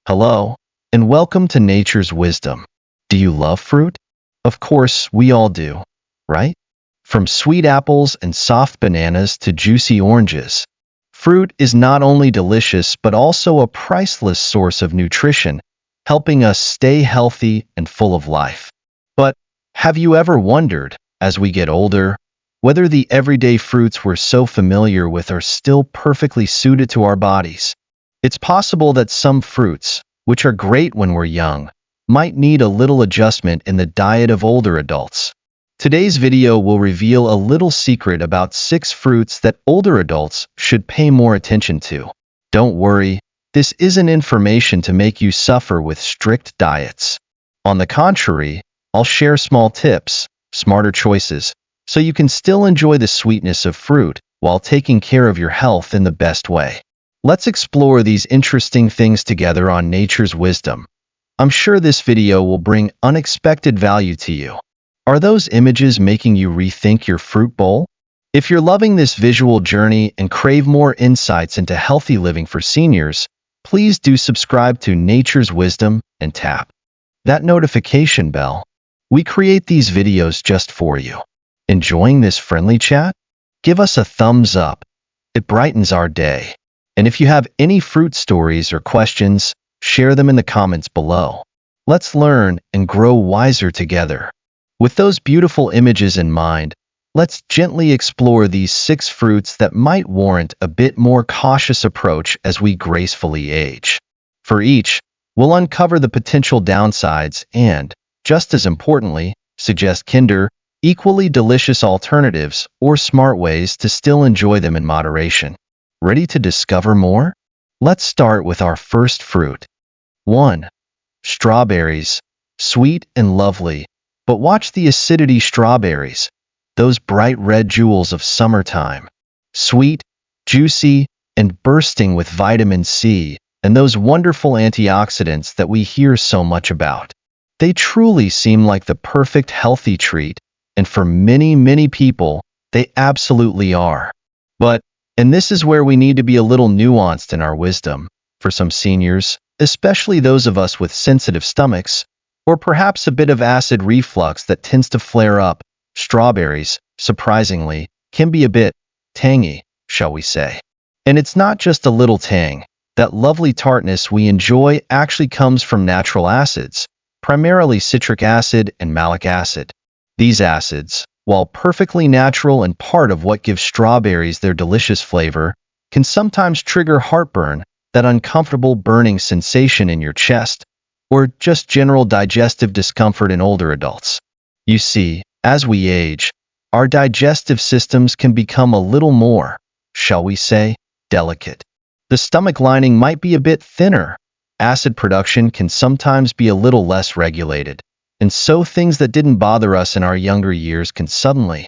Hello, and welcome to Nature's Wisdom. Do you love fruit? Of course, we all do, right? From sweet apples and soft bananas to juicy oranges, fruit is not only delicious but also a priceless source of nutrition, helping us stay healthy and full of life. But have you ever wondered, as we get older, whether the everyday fruits we're so familiar with are still perfectly suited to our bodies? It's possible that some fruits, which are great when we're young, might need a little adjustment in the diet of older adults. Today's video will reveal a little secret about 6 fruits that older adults should pay more attention to. Don't worry, this isn't information to make you suffer with strict diets. On the contrary, I'll share small tips, smarter choices, so you can still enjoy the sweetness of fruit while taking care of your health in the best way. Let's explore these interesting things together on Nature's Wisdom. I'm sure this video will bring unexpected value to you. Are those images making you rethink your fruit bowl? If you're loving this visual journey and crave more insights into healthy living for seniors, please do subscribe to Nature's Wisdom and tap that notification bell. We create these videos just for you. Enjoying this friendly chat? Give us a thumbs up. It brightens our day. And if you have any fruit stories or questions, share them in the comments below. Let's learn and grow wiser together. With those beautiful images in mind, let's gently explore these 6 fruits that might warrant a bit more cautious approach as we gracefully age. For each, we'll uncover the potential downsides and, just as importantly, suggest equally delicious alternatives or smart ways to still enjoy them in moderation. Ready to discover more? Let's start with our first fruit. 1. Strawberries. Sweet and lovely, but watch the acidity strawberries, those bright red jewels of summertime. Sweet, juicy, and bursting with vitamin C and those wonderful antioxidants that we hear so much about. They truly seem like the perfect healthy treat, and for many people, they absolutely are. And this is where we need to be a little nuanced in our wisdom. For some seniors, especially those of us with sensitive stomachs, or perhaps a bit of acid reflux that tends to flare up, strawberries, surprisingly, can be a bit tangy, shall we say. And it's not just a little tang. That lovely tartness we enjoy actually comes from natural acids, primarily citric acid and malic acid. These acids, while perfectly natural and part of what gives strawberries their delicious flavor, can sometimes trigger heartburn, that uncomfortable burning sensation in your chest, or just general digestive discomfort in older adults. You see, as we age, our digestive systems can become a little more, shall we say, delicate. The stomach lining might be a bit thinner. Acid production can sometimes be a little less regulated. And so things that didn't bother us in our younger years can suddenly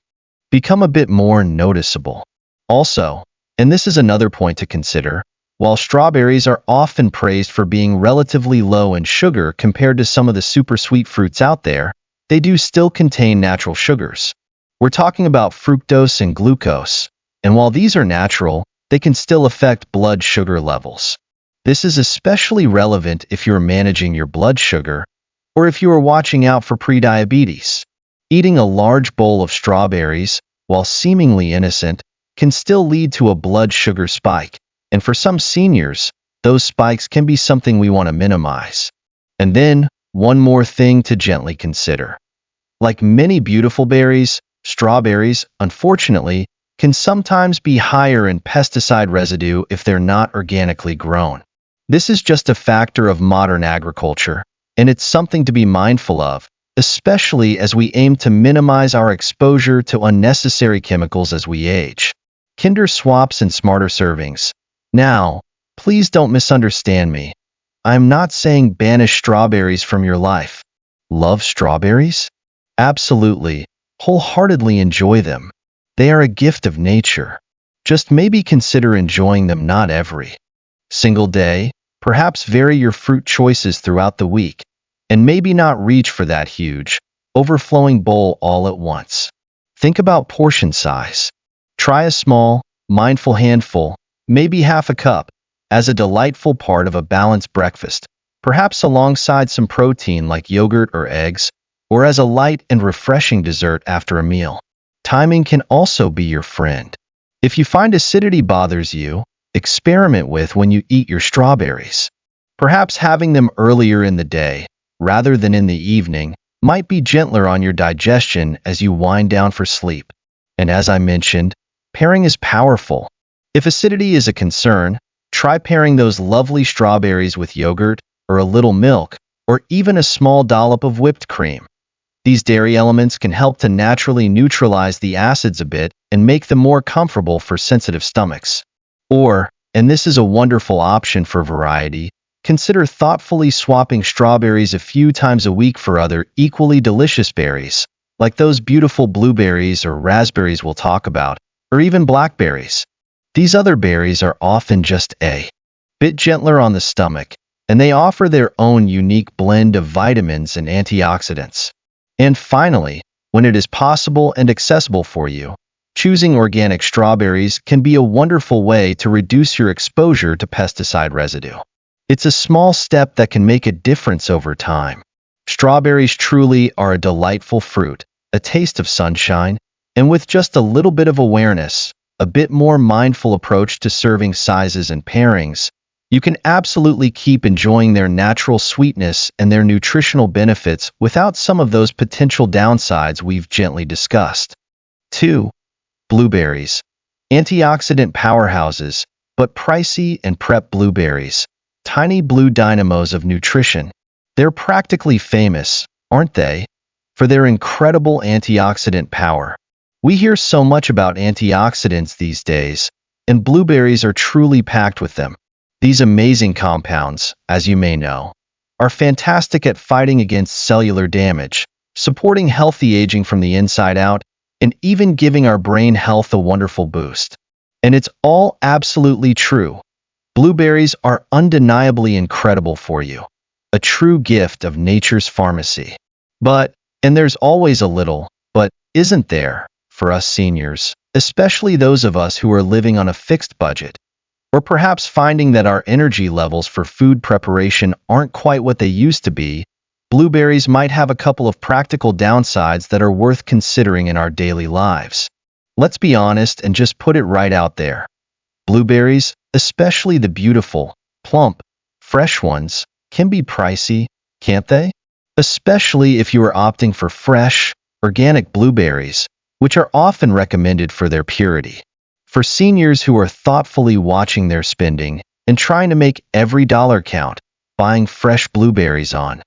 become a bit more noticeable. Also, and this is another point to consider, while strawberries are often praised for being relatively low in sugar compared to some of the super sweet fruits out there, they do still contain natural sugars. We're talking about fructose and glucose, and while these are natural, they can still affect blood sugar levels. This is especially relevant if you're managing your blood sugar, or if you are watching out for prediabetes. Eating a large bowl of strawberries, while seemingly innocent, can still lead to a blood sugar spike, and for some seniors, those spikes can be something we want to minimize. And then, one more thing to gently consider. Like many beautiful berries, strawberries, unfortunately, can sometimes be higher in pesticide residue if they're not organically grown. This is just a factor of modern agriculture, and it's something to be mindful of, especially as we aim to minimize our exposure to unnecessary chemicals as we age. Kinder swaps and smarter servings. Now, please don't misunderstand me. I'm not saying banish strawberries from your life. Love strawberries? Absolutely, wholeheartedly enjoy them. They are a gift of nature. Just maybe consider enjoying them not every single day. Perhaps vary your fruit choices throughout the week, and maybe not reach for that huge, overflowing bowl all at once. Think about portion size. Try a small, mindful handful, maybe half a cup, as a delightful part of a balanced breakfast. perhaps alongside some protein like yogurt or eggs, or as a light and refreshing dessert after a meal. Timing can also be your friend. If you find acidity bothers you, experiment with when you eat your strawberries. Perhaps having them earlier in the day, rather than in the evening, might be gentler on your digestion as you wind down for sleep. And as I mentioned, pairing is powerful. If acidity is a concern, try pairing those lovely strawberries with yogurt, or a little milk, or even a small dollop of whipped cream. These dairy elements can help to naturally neutralize the acids a bit and make them more comfortable for sensitive stomachs. Or, and this is a wonderful option for variety, consider thoughtfully swapping strawberries a few times a week for other equally delicious berries, like those beautiful blueberries or raspberries we'll talk about, or even blackberries. These other berries are often just a bit gentler on the stomach, and they offer their own unique blend of vitamins and antioxidants. And finally, when it is possible and accessible for you, choosing organic strawberries can be a wonderful way to reduce your exposure to pesticide residue. It's a small step that can make a difference over time. Strawberries truly are a delightful fruit, a taste of sunshine, and with just a little bit of awareness, a bit more mindful approach to serving sizes and pairings, you can absolutely keep enjoying their natural sweetness and their nutritional benefits without some of those potential downsides we've gently discussed. 2. Blueberries. Antioxidant powerhouses, but pricey and prep blueberries. Tiny blue dynamos of nutrition. They're practically famous, aren't they, for their incredible antioxidant power. We hear so much about antioxidants these days, and blueberries are truly packed with them. These amazing compounds, as you may know, are fantastic at fighting against cellular damage, supporting healthy aging from the inside out, and even giving our brain health a wonderful boost. And it's all absolutely true. Blueberries are undeniably incredible for you, a true gift of nature's pharmacy. But, and there's always a little, but, isn't there, for us seniors, especially those of us who are living on a fixed budget, or perhaps finding that our energy levels for food preparation aren't quite what they used to be, blueberries might have a couple of practical downsides that are worth considering in our daily lives. Let's be honest and just put it right out there. Blueberries, especially the beautiful, plump, fresh ones, can be pricey, can't they? Especially if you are opting for fresh, organic blueberries, which are often recommended for their purity. For seniors who are thoughtfully watching their spending and trying to make every dollar count, buying fresh blueberries on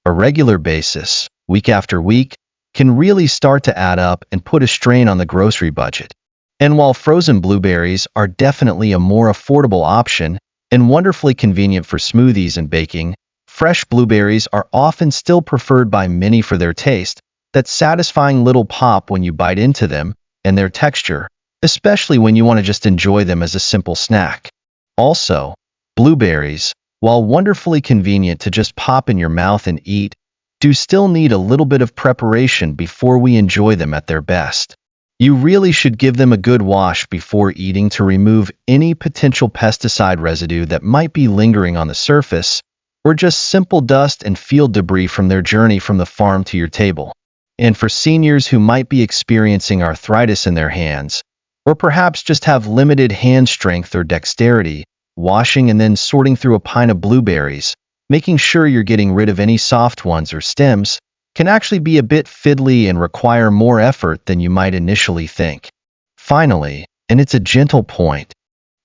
a regular basis, week after week, can really start to add up and put a strain on the grocery budget. And while frozen blueberries are definitely a more affordable option and wonderfully convenient for smoothies and baking, fresh blueberries are often still preferred by many for their taste, that satisfying little pop when you bite into them, and their texture, especially when you want to just enjoy them as a simple snack. Also, blueberries, while wonderfully convenient to just pop in your mouth and eat, do still need a little bit of preparation before we enjoy them at their best. You really should give them a good wash before eating to remove any potential pesticide residue that might be lingering on the surface, or just simple dust and field debris from their journey from the farm to your table. And for seniors who might be experiencing arthritis in their hands, or perhaps just have limited hand strength or dexterity, washing and then sorting through a pint of blueberries, making sure you're getting rid of any soft ones or stems, can actually be a bit fiddly and require more effort than you might initially think. Finally, and it's a gentle point,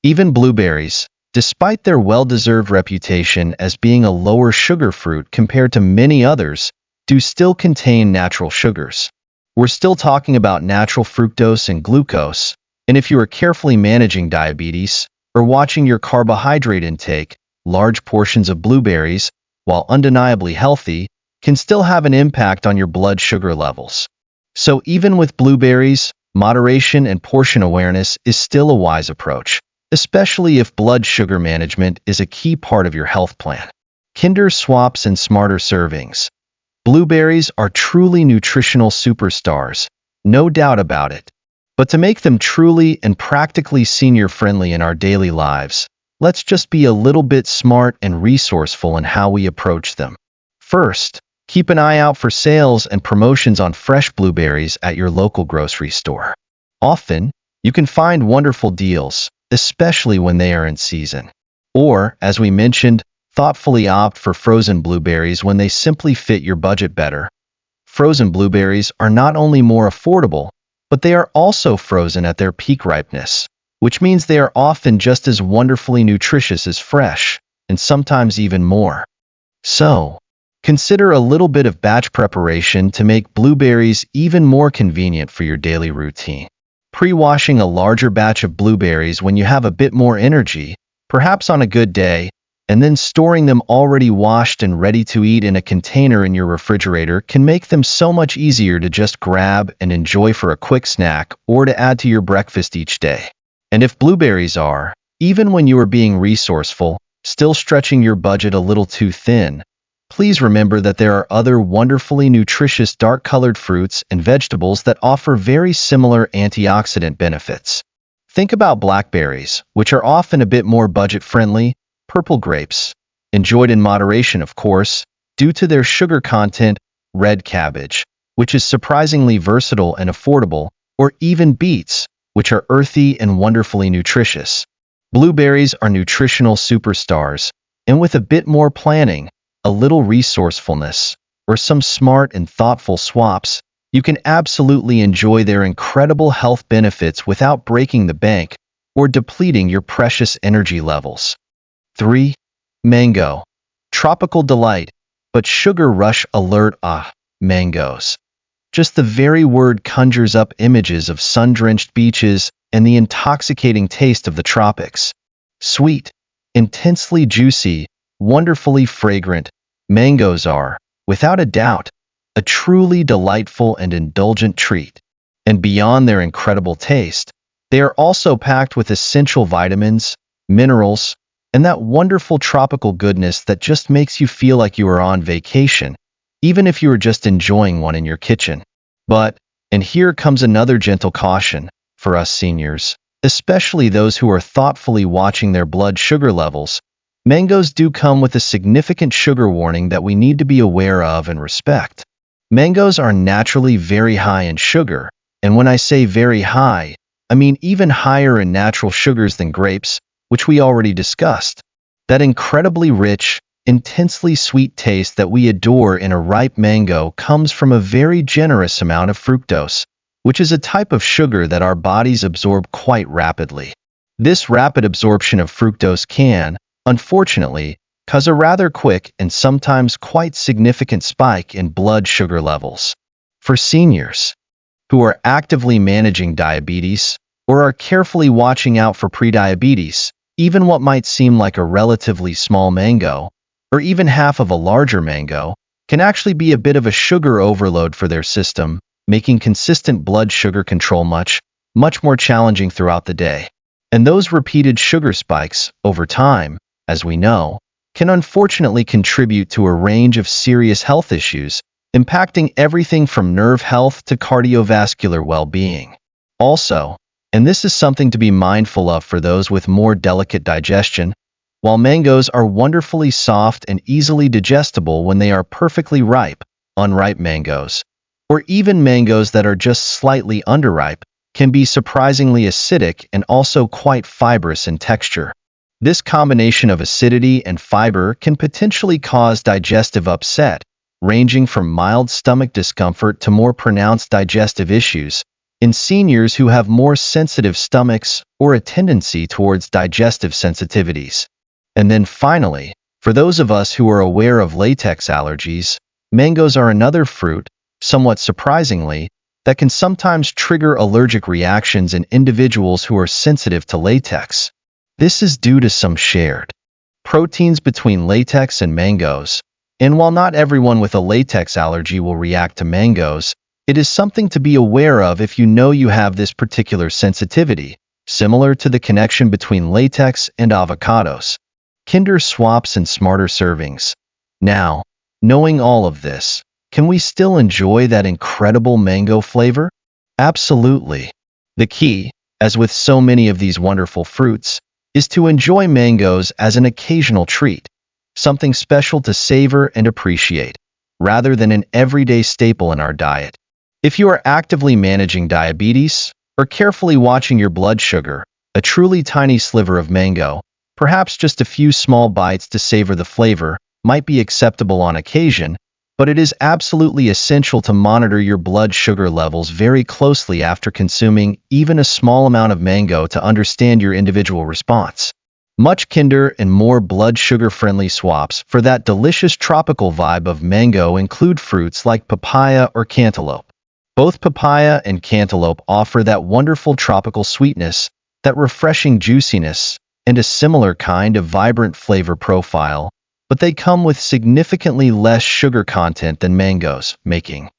even blueberries, despite their well-deserved reputation as being a lower sugar fruit compared to many others, do still contain natural sugars. We're still talking about natural fructose and glucose, and if you are carefully managing diabetes or watching your carbohydrate intake, large portions of blueberries, while undeniably healthy, can still have an impact on your blood sugar levels. So even with blueberries, moderation and portion awareness is still a wise approach, especially if blood sugar management is a key part of your health plan. Kinder swaps and smarter servings. Blueberries are truly nutritional superstars, no doubt about it. But to make them truly and practically senior-friendly in our daily lives, Let's just be a little bit smart and resourceful in how we approach them. First, keep an eye out for sales and promotions on fresh blueberries at your local grocery store. Often, you can find wonderful deals, especially when they are in season. Or, as we mentioned, thoughtfully opt for frozen blueberries when they simply fit your budget better. Frozen blueberries are not only more affordable, but they are also frozen at their peak ripeness, which means they are often just as wonderfully nutritious as fresh, and sometimes even more. So, consider a little bit of batch preparation to make blueberries even more convenient for your daily routine. Pre-washing a larger batch of blueberries when you have a bit more energy, perhaps on a good day, and then storing them already washed and ready to eat in a container in your refrigerator can make them so much easier to just grab and enjoy for a quick snack or to add to your breakfast each day. And if blueberries are, even when you are being resourceful, still stretching your budget a little too thin, please remember that there are other wonderfully nutritious dark-colored fruits and vegetables that offer very similar antioxidant benefits. Think about blackberries, which are often a bit more budget-friendly, purple grapes, enjoyed in moderation of course, due to their sugar content, red cabbage, which is surprisingly versatile and affordable, or even beets, which are earthy and wonderfully nutritious. Blueberries are nutritional superstars, and with a bit more planning, a little resourcefulness, or some smart and thoughtful swaps, you can absolutely enjoy their incredible health benefits without breaking the bank or depleting your precious energy levels. 3. Mango. Tropical delight, but sugar rush alert. Mangoes. Just the very word conjures up images of sun-drenched beaches and the intoxicating taste of the tropics. Sweet, intensely juicy, wonderfully fragrant, mangoes are, without a doubt, a truly delightful and indulgent treat. And beyond their incredible taste, they are also packed with essential vitamins, minerals, and that wonderful tropical goodness that just makes you feel like you are on vacation, even if you are just enjoying one in your kitchen. But, and here comes another gentle caution, for us seniors, especially those who are thoughtfully watching their blood sugar levels, mangoes do come with a significant sugar warning that we need to be aware of and respect. Mangoes are naturally very high in sugar, and when I say very high, I mean even higher in natural sugars than grapes, which we already discussed. That incredibly rich, intensely sweet taste that we adore in a ripe mango comes from a very generous amount of fructose, which is a type of sugar that our bodies absorb quite rapidly. This rapid absorption of fructose can, unfortunately, cause a rather quick and sometimes quite significant spike in blood sugar levels. For seniors who are actively managing diabetes or are carefully watching out for prediabetes, even what might seem like a relatively small mango, or even half of a larger mango, can actually be a bit of a sugar overload for their system, making consistent blood sugar control much more challenging throughout the day. And those repeated sugar spikes, over time, as we know, can unfortunately contribute to a range of serious health issues, impacting everything from nerve health to cardiovascular well-being. Also, and this is something to be mindful of for those with more delicate digestion, while mangoes are wonderfully soft and easily digestible when they are perfectly ripe, unripe mangoes, or even mangoes that are just slightly underripe, can be surprisingly acidic and also quite fibrous in texture. This combination of acidity and fiber can potentially cause digestive upset, ranging from mild stomach discomfort to more pronounced digestive issues, in seniors who have more sensitive stomachs or a tendency towards digestive sensitivities. And then finally, for those of us who are aware of latex allergies, mangoes are another fruit, somewhat surprisingly, that can sometimes trigger allergic reactions in individuals who are sensitive to latex. This is due to some shared proteins between latex and mangoes, and while not everyone with a latex allergy will react to mangoes, it is something to be aware of if you know you have this particular sensitivity, similar to the connection between latex and avocados. Kinder swaps and smarter servings. Now, knowing all of this, can we still enjoy that incredible mango flavor? Absolutely. The key, as with so many of these wonderful fruits, is to enjoy mangoes as an occasional treat, something special to savor and appreciate, rather than an everyday staple in our diet. If you are actively managing diabetes or carefully watching your blood sugar, a truly tiny sliver of mango, perhaps just a few small bites to savor the flavor, might be acceptable on occasion, but it is absolutely essential to monitor your blood sugar levels very closely after consuming even a small amount of mango to understand your individual response. Much kinder and more blood sugar-friendly swaps for that delicious tropical vibe of mango include fruits like papaya or cantaloupe. Both papaya and cantaloupe offer that wonderful tropical sweetness, that refreshing juiciness, and a similar kind of vibrant flavor profile, but they come with significantly less sugar content than mangoes, making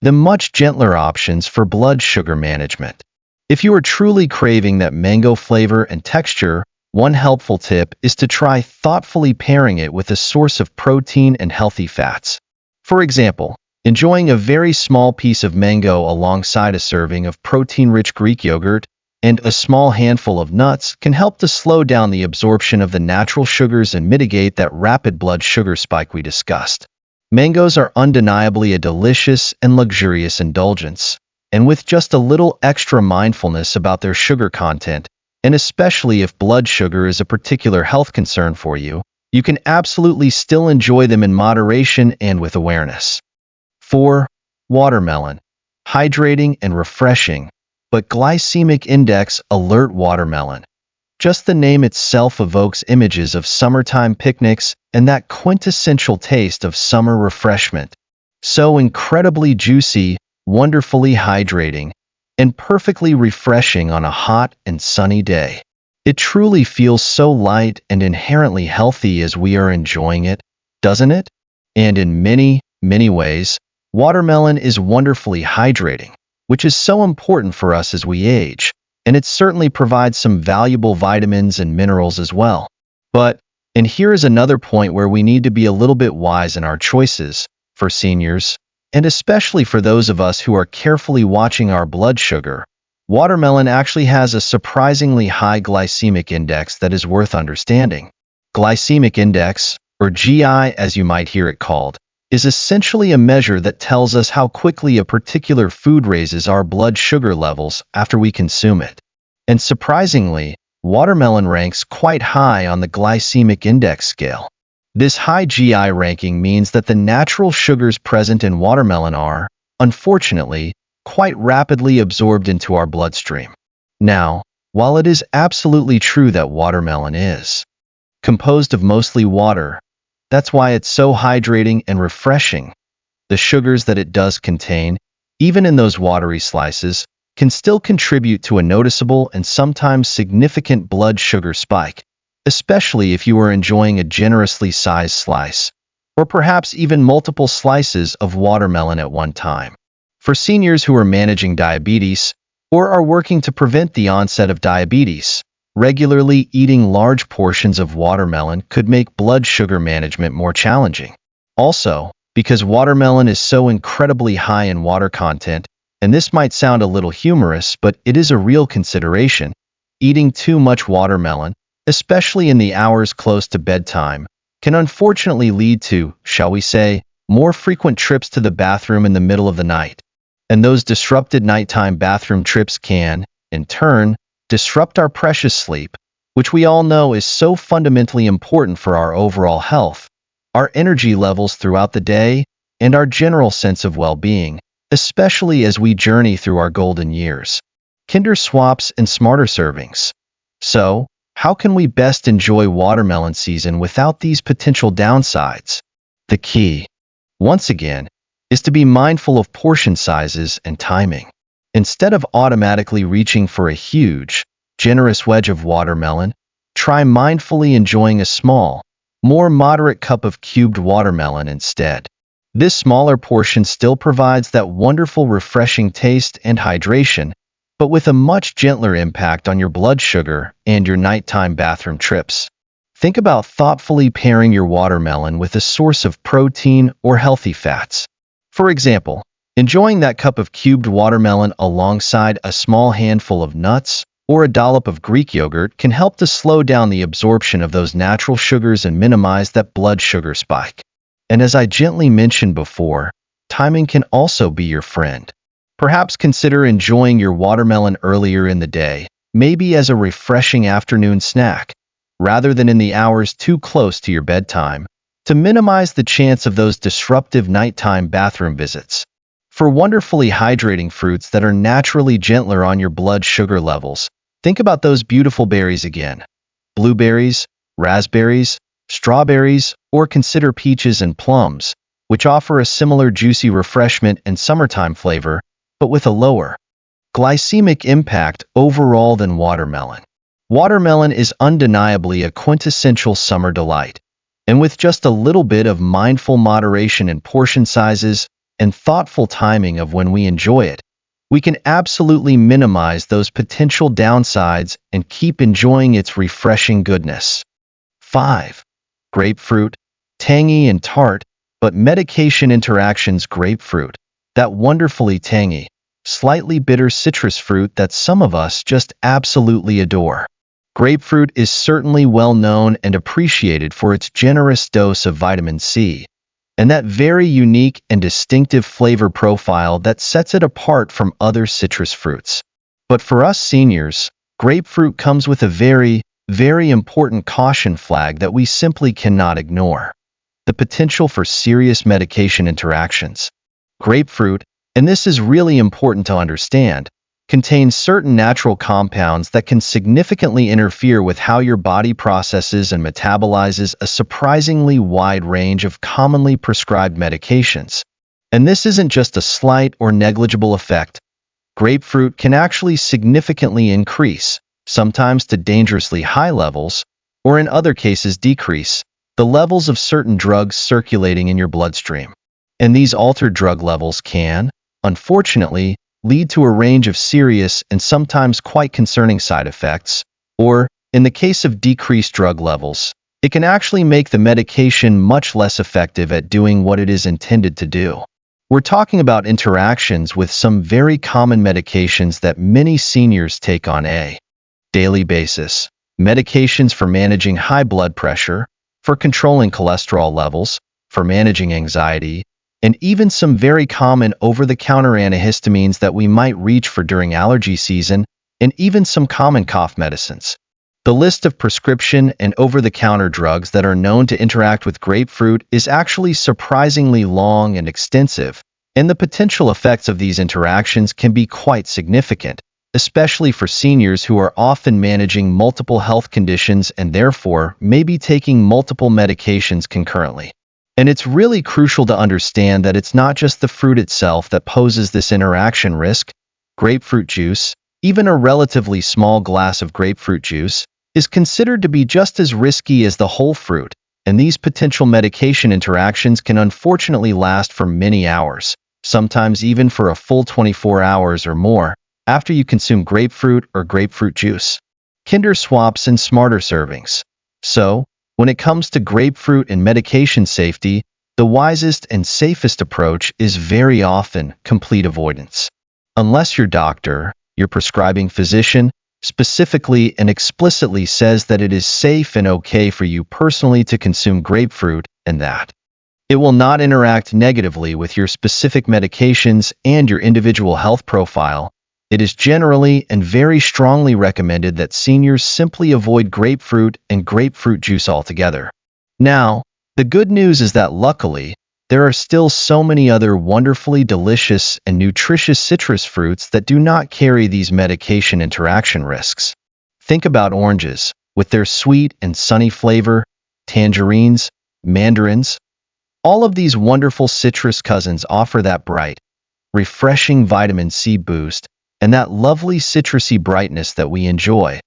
them much gentler options for blood sugar management. If you are truly craving that mango flavor and texture, one helpful tip is to try thoughtfully pairing it with a source of protein and healthy fats. For example, enjoying a very small piece of mango alongside a serving of protein-rich Greek yogurt and a small handful of nuts can help to slow down the absorption of the natural sugars and mitigate that rapid blood sugar spike we discussed. Mangoes are undeniably a delicious and luxurious indulgence, and with just a little extra mindfulness about their sugar content, and especially if blood sugar is a particular health concern for you, you can absolutely still enjoy them in moderation and with awareness. 4. Watermelon. Hydrating and refreshing, but glycemic index alert watermelon. Just the name itself evokes images of summertime picnics and that quintessential taste of summer refreshment. So incredibly juicy, wonderfully hydrating, and perfectly refreshing on a hot and sunny day. It truly feels so light and inherently healthy as we are enjoying it, doesn't it? And in many, many ways, watermelon is wonderfully hydrating, which is so important for us as we age, and it certainly provides some valuable vitamins and minerals as well. But, and here is another point where we need to be a little bit wise in our choices, for seniors, and especially for those of us who are carefully watching our blood sugar, watermelon actually has a surprisingly high glycemic index that is worth understanding. Glycemic index, or GI as you might hear it called, is essentially a measure that tells us how quickly a particular food raises our blood sugar levels after we consume it. And surprisingly, watermelon ranks quite high on the glycemic index scale. This high GI ranking means that the natural sugars present in watermelon are, unfortunately, quite rapidly absorbed into our bloodstream. Now, while it is absolutely true that watermelon is composed of mostly water, that's why it's so hydrating and refreshing. The sugars that it does contain, even in those watery slices, can still contribute to a noticeable and sometimes significant blood sugar spike, especially if you are enjoying a generously sized slice, or perhaps even multiple slices of watermelon at one time. For seniors who are managing diabetes or are working to prevent the onset of diabetes, regularly eating large portions of watermelon could make blood sugar management more challenging. Also, because watermelon is so incredibly high in water content, and this might sound a little humorous, but it is a real consideration, eating too much watermelon, especially in the hours close to bedtime, can unfortunately lead to, shall we say, more frequent trips to the bathroom in the middle of the night. And those disrupted nighttime bathroom trips can, in turn, disrupt our precious sleep, which we all know is so fundamentally important for our overall health, our energy levels throughout the day, and our general sense of well-being, especially as we journey through our golden years. Kinder swaps and smarter servings. So, how can we best enjoy watermelon season without these potential downsides? The key, once again, is to be mindful of portion sizes and timing. Instead of automatically reaching for a huge, generous wedge of watermelon, try mindfully enjoying a small, more moderate cup of cubed watermelon instead. This smaller portion still provides that wonderful refreshing taste and hydration, but with a much gentler impact on your blood sugar and your nighttime bathroom trips. Think about thoughtfully pairing your watermelon with a source of protein or healthy fats. For example, enjoying that cup of cubed watermelon alongside a small handful of nuts or a dollop of Greek yogurt can help to slow down the absorption of those natural sugars and minimize that blood sugar spike. And as I gently mentioned before, timing can also be your friend. Perhaps consider enjoying your watermelon earlier in the day, maybe as a refreshing afternoon snack, rather than in the hours too close to your bedtime, to minimize the chance of those disruptive nighttime bathroom visits. For wonderfully hydrating fruits that are naturally gentler on your blood sugar levels, think about those beautiful berries again. Blueberries, raspberries, strawberries, or consider peaches and plums, which offer a similar juicy refreshment and summertime flavor, but with a lower glycemic impact overall than watermelon. Watermelon is undeniably a quintessential summer delight, and with just a little bit of mindful moderation in portion sizes and thoughtful timing of when we enjoy it, we can absolutely minimize those potential downsides and keep enjoying its refreshing goodness. 5. Grapefruit, tangy and tart, but medication interactions. Grapefruit, that wonderfully tangy, slightly bitter citrus fruit that some of us just absolutely adore. Grapefruit is certainly well known and appreciated for its generous dose of vitamin C, and that very unique and distinctive flavor profile that sets it apart from other citrus fruits. But for us seniors, grapefruit comes with a very, very important caution flag that we simply cannot ignore: the potential for serious medication interactions. Grapefruit, and this is really important to understand, contains certain natural compounds that can significantly interfere with how your body processes and metabolizes a surprisingly wide range of commonly prescribed medications. And this isn't just a slight or negligible effect. Grapefruit can actually significantly increase, sometimes to dangerously high levels, or in other cases decrease, the levels of certain drugs circulating in your bloodstream. And these altered drug levels can, unfortunately, lead to a range of serious and sometimes quite concerning side effects, or, in the case of decreased drug levels, it can actually make the medication much less effective at doing what it is intended to do. We're talking about interactions with some very common medications that many seniors take on a daily basis. Medications for managing high blood pressure, for controlling cholesterol levels, for managing anxiety, and even some very common over-the-counter antihistamines that we might reach for during allergy season, and even some common cough medicines. The list of prescription and over-the-counter drugs that are known to interact with grapefruit is actually surprisingly long and extensive, and the potential effects of these interactions can be quite significant, especially for seniors who are often managing multiple health conditions and therefore may be taking multiple medications concurrently. And it's really crucial to understand that it's not just the fruit itself that poses this interaction risk. Grapefruit juice, even a relatively small glass of grapefruit juice, is considered to be just as risky as the whole fruit, and these potential medication interactions can unfortunately last for many hours, sometimes even for a full 24 hours or more, after you consume grapefruit or grapefruit juice. Kinder swaps and smarter servings. So, when it comes to grapefruit and medication safety, the wisest and safest approach is very often complete avoidance. Unless your doctor, your prescribing physician, specifically and explicitly says that it is safe and okay for you personally to consume grapefruit and that it will not interact negatively with your specific medications and your individual health profile, it is generally and very strongly recommended that seniors simply avoid grapefruit and grapefruit juice altogether. Now, the good news is that luckily, there are still so many other wonderfully delicious and nutritious citrus fruits that do not carry these medication interaction risks. Think about oranges, with their sweet and sunny flavor, tangerines, mandarins. All of these wonderful citrus cousins offer that bright, refreshing vitamin C boost and that lovely citrusy brightness that we enjoy,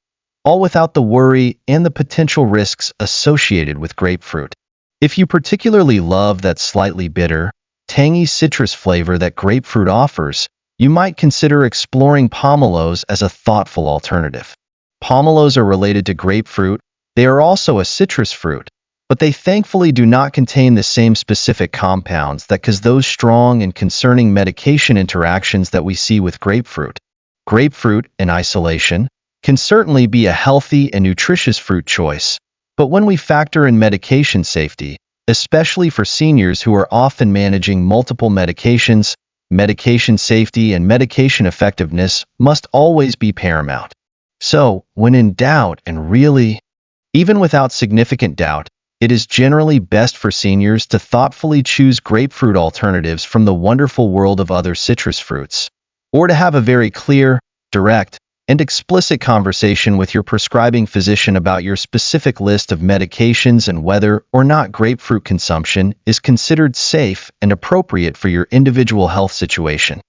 all without the worry and the potential risks associated with grapefruit. If you particularly love that slightly bitter, tangy citrus flavor that grapefruit offers, you might consider exploring pomelos as a thoughtful alternative. Pomelos are related to grapefruit. They are also a citrus fruit, but they thankfully do not contain the same specific compounds that cause those strong and concerning medication interactions that we see with grapefruit. Grapefruit, in isolation, can certainly be a healthy and nutritious fruit choice, but when we factor in medication safety, especially for seniors who are often managing multiple medications, medication safety and medication effectiveness must always be paramount. So, when in doubt, and really, even without significant doubt, it is generally best for seniors to thoughtfully choose grapefruit alternatives from the wonderful world of other citrus fruits, or to have a very clear, direct, and explicit conversation with your prescribing physician about your specific list of medications and whether or not grapefruit consumption is considered safe and appropriate for your individual health situation.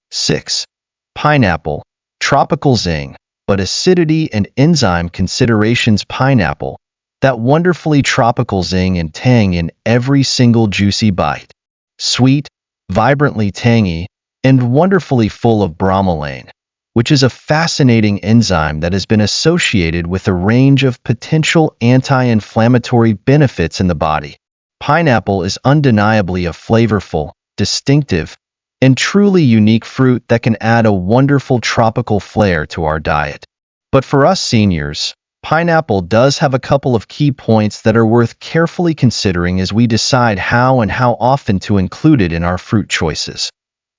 6. Pineapple. Tropical zing, but acidity and enzyme considerations. Pineapple. That wonderfully tropical zing and tang in every single juicy bite. Sweet, vibrantly tangy, and wonderfully full of bromelain, which is a fascinating enzyme that has been associated with a range of potential anti-inflammatory benefits in the body. Pineapple is undeniably a flavorful, distinctive, and truly unique fruit that can add a wonderful tropical flair to our diet. But for us seniors, pineapple does have a couple of key points that are worth carefully considering as we decide how and how often to include it in our fruit choices.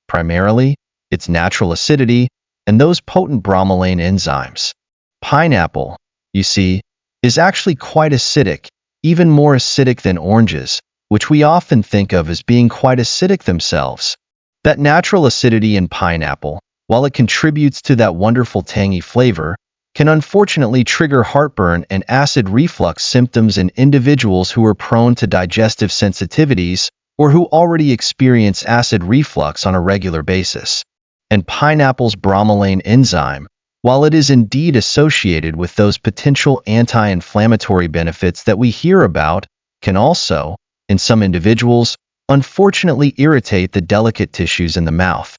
Primarily, its natural acidity and those potent bromelain enzymes. Pineapple, you see, is actually quite acidic, even more acidic than oranges, which we often think of as being quite acidic themselves. That natural acidity in pineapple, while it contributes to that wonderful tangy flavor, can unfortunately trigger heartburn and acid reflux symptoms in individuals who are prone to digestive sensitivities or who already experience acid reflux on a regular basis. And pineapple's bromelain enzyme, while it is indeed associated with those potential anti-inflammatory benefits that we hear about, can also, in some individuals, unfortunately irritate the delicate tissues in the mouth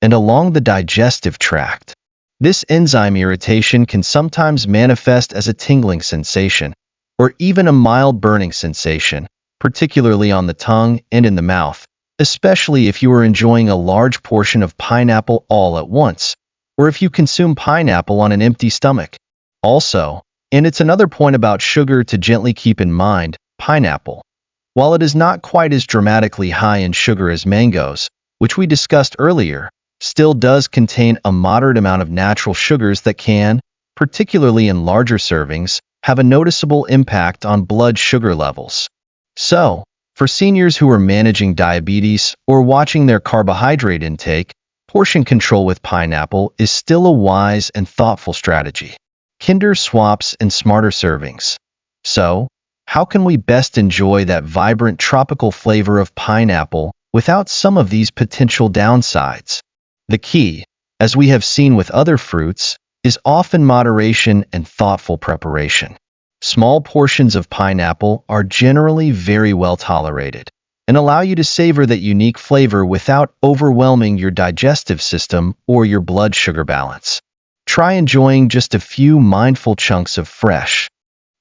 and along the digestive tract. This enzyme irritation can sometimes manifest as a tingling sensation, or even a mild burning sensation, particularly on the tongue and in the mouth, especially if you are enjoying a large portion of pineapple all at once, or if you consume pineapple on an empty stomach. Also, and it's another point about sugar to gently keep in mind, pineapple, while it is not quite as dramatically high in sugar as mangoes, which we discussed earlier, still does contain a moderate amount of natural sugars that can, particularly in larger servings, have a noticeable impact on blood sugar levels. So, for seniors who are managing diabetes or watching their carbohydrate intake, portion control with pineapple is still a wise and thoughtful strategy. Kinder swaps and smarter servings. So, how can we best enjoy that vibrant tropical flavor of pineapple without some of these potential downsides? The key, as we have seen with other fruits, is often moderation and thoughtful preparation. Small portions of pineapple are generally very well tolerated and allow you to savor that unique flavor without overwhelming your digestive system or your blood sugar balance. Try enjoying just a few mindful chunks of fresh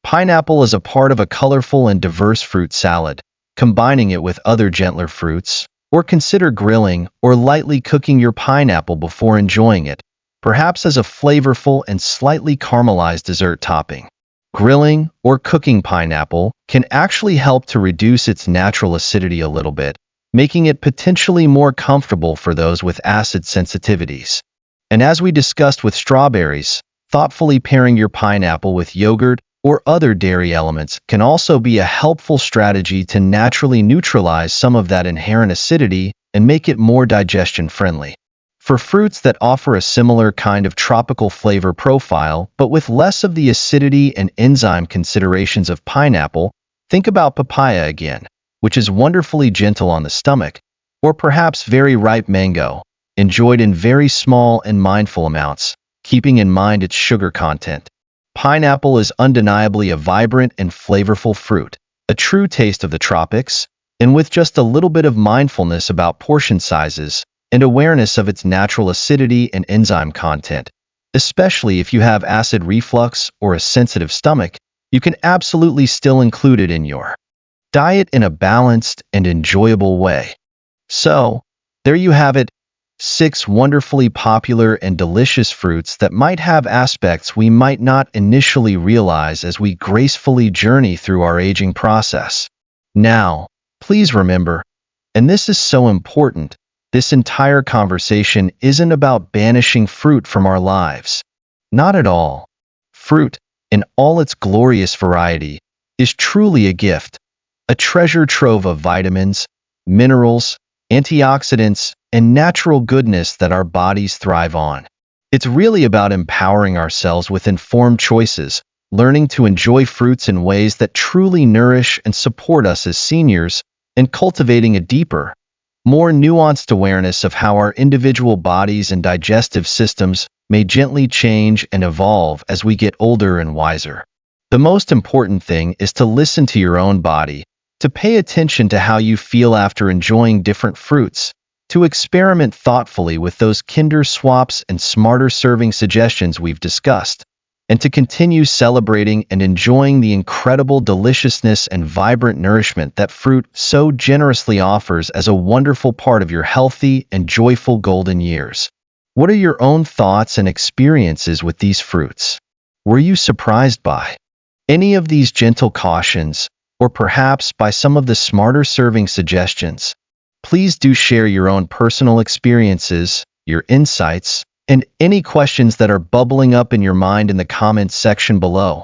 pineapple as a part of a colorful and diverse fruit salad, combining it with other gentler fruits, or consider grilling or lightly cooking your pineapple before enjoying it, perhaps as a flavorful and slightly caramelized dessert topping. Grilling or cooking pineapple can actually help to reduce its natural acidity a little bit, making it potentially more comfortable for those with acid sensitivities. And as we discussed with strawberries, thoughtfully pairing your pineapple with yogurt or other dairy elements can also be a helpful strategy to naturally neutralize some of that inherent acidity and make it more digestion-friendly. For fruits that offer a similar kind of tropical flavor profile, but with less of the acidity and enzyme considerations of pineapple, think about papaya again, which is wonderfully gentle on the stomach, or perhaps very ripe mango, enjoyed in very small and mindful amounts, keeping in mind its sugar content. Pineapple is undeniably a vibrant and flavorful fruit, a true taste of the tropics, and with just a little bit of mindfulness about portion sizes and awareness of its natural acidity and enzyme content, especially if you have acid reflux or a sensitive stomach, you can absolutely still include it in your diet in a balanced and enjoyable way. So, there you have it, 6 wonderfully popular and delicious fruits that might have aspects we might not initially realize as we gracefully journey through our aging process. Now, please remember, and this is so important, this entire conversation isn't about banishing fruit from our lives. Not at all. Fruit, in all its glorious variety, is truly a gift, a treasure trove of vitamins, minerals, antioxidants, and natural goodness that our bodies thrive on. It's really about empowering ourselves with informed choices, learning to enjoy fruits in ways that truly nourish and support us as seniors, and cultivating a deeper, more nuanced awareness of how our individual bodies and digestive systems may gently change and evolve as we get older and wiser. The most important thing is to listen to your own body, to pay attention to how you feel after enjoying different fruits, to experiment thoughtfully with those Kinder swaps and smarter serving suggestions we've discussed, and to continue celebrating and enjoying the incredible deliciousness and vibrant nourishment that fruit so generously offers as a wonderful part of your healthy and joyful golden years. What are your own thoughts and experiences with these fruits? Were you surprised by any of these gentle cautions, or perhaps by some of the smarter serving suggestions? Please do share your own personal experiences, your insights, and any questions that are bubbling up in your mind in the comments section below.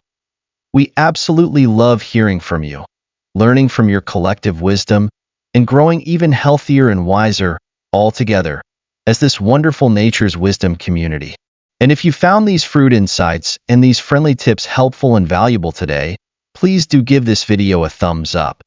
We absolutely love hearing from you, learning from your collective wisdom, and growing even healthier and wiser all together as this wonderful Nature's Wisdom community. And if you found these fruit insights and these friendly tips helpful and valuable today, please do give this video a thumbs up.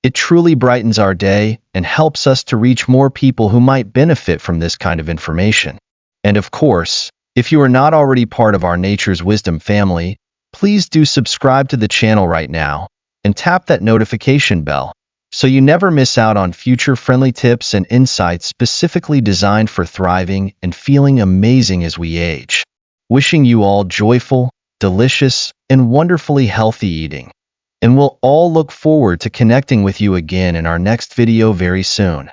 It truly brightens our day and helps us to reach more people who might benefit from this kind of information. And of course, if you are not already part of our Nature's Wisdom family, please do subscribe to the channel right now and tap that notification bell so you never miss out on future friendly tips and insights specifically designed for thriving and feeling amazing as we age. Wishing you all joyful, delicious, and wonderfully healthy eating. And we'll all look forward to connecting with you again in our next video very soon.